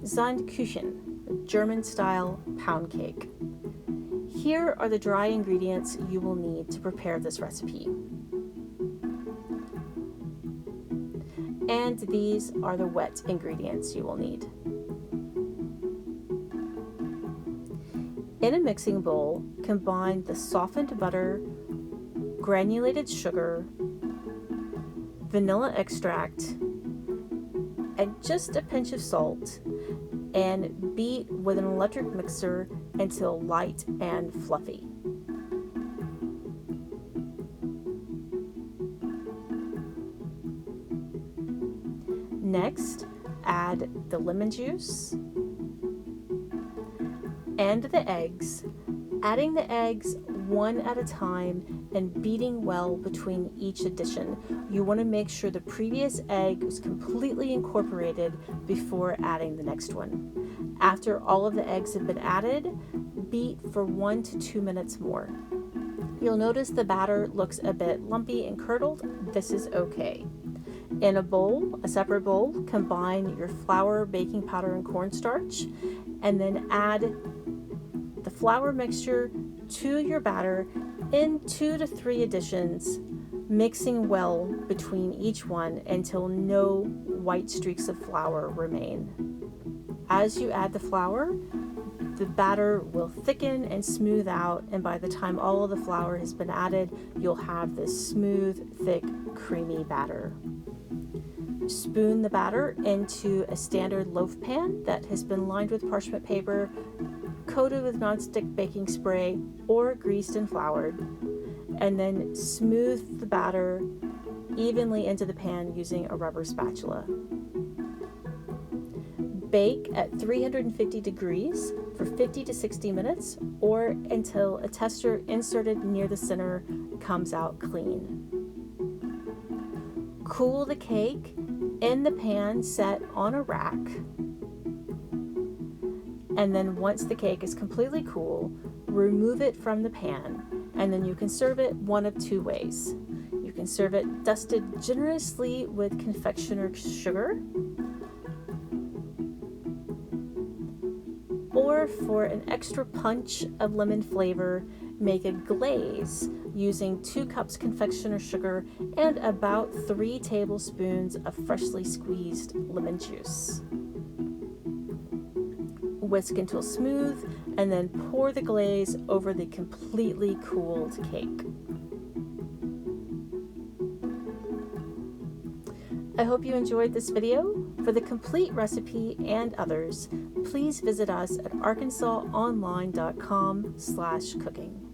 Sandkuchen, a German-style pound cake. Here are the dry ingredients you will need to prepare this recipe. And these are the wet ingredients you will need. In a mixing bowl, combine the softened butter, granulated sugar, vanilla extract, and just a pinch of salt, and beat with an electric mixer until light and fluffy. Next, add the lemon juice and the eggs, adding the eggs one at a time and beating well between each addition. You want to make sure the previous egg is completely incorporated before adding the next one. After all of the eggs have been added, beat for 1 to 2 minutes more. You'll notice the batter looks a bit lumpy and curdled. This is okay. In a separate bowl, combine your flour, baking powder, and cornstarch, and then add the flour mixture to your batter in 2 to 3 additions, mixing well between each one until no white streaks of flour remain. As you add the flour, the batter will thicken and smooth out, and by the time all of the flour has been added, you'll have this smooth, thick, creamy batter. Spoon the batter into a standard loaf pan that has been lined with parchment paper, coated with nonstick baking spray, or greased and floured, and then smooth the batter evenly into the pan using a rubber spatula. Bake at 350 degrees for 50 to 60 minutes, or until a tester inserted near the center comes out clean. Cool the cake in the pan set on a rack, and then once the cake is completely cool, remove it from the pan, and then you can serve it one of 2 ways. You can serve it dusted generously with confectioner's sugar, or for an extra punch of lemon flavor, make a glaze using 2 cups confectioner's sugar and about 3 tablespoons of freshly squeezed lemon juice. Whisk until smooth, and then pour the glaze over the completely cooled cake. I hope you enjoyed this video. For the complete recipe and others, please visit us at arkansasonline.com/cooking.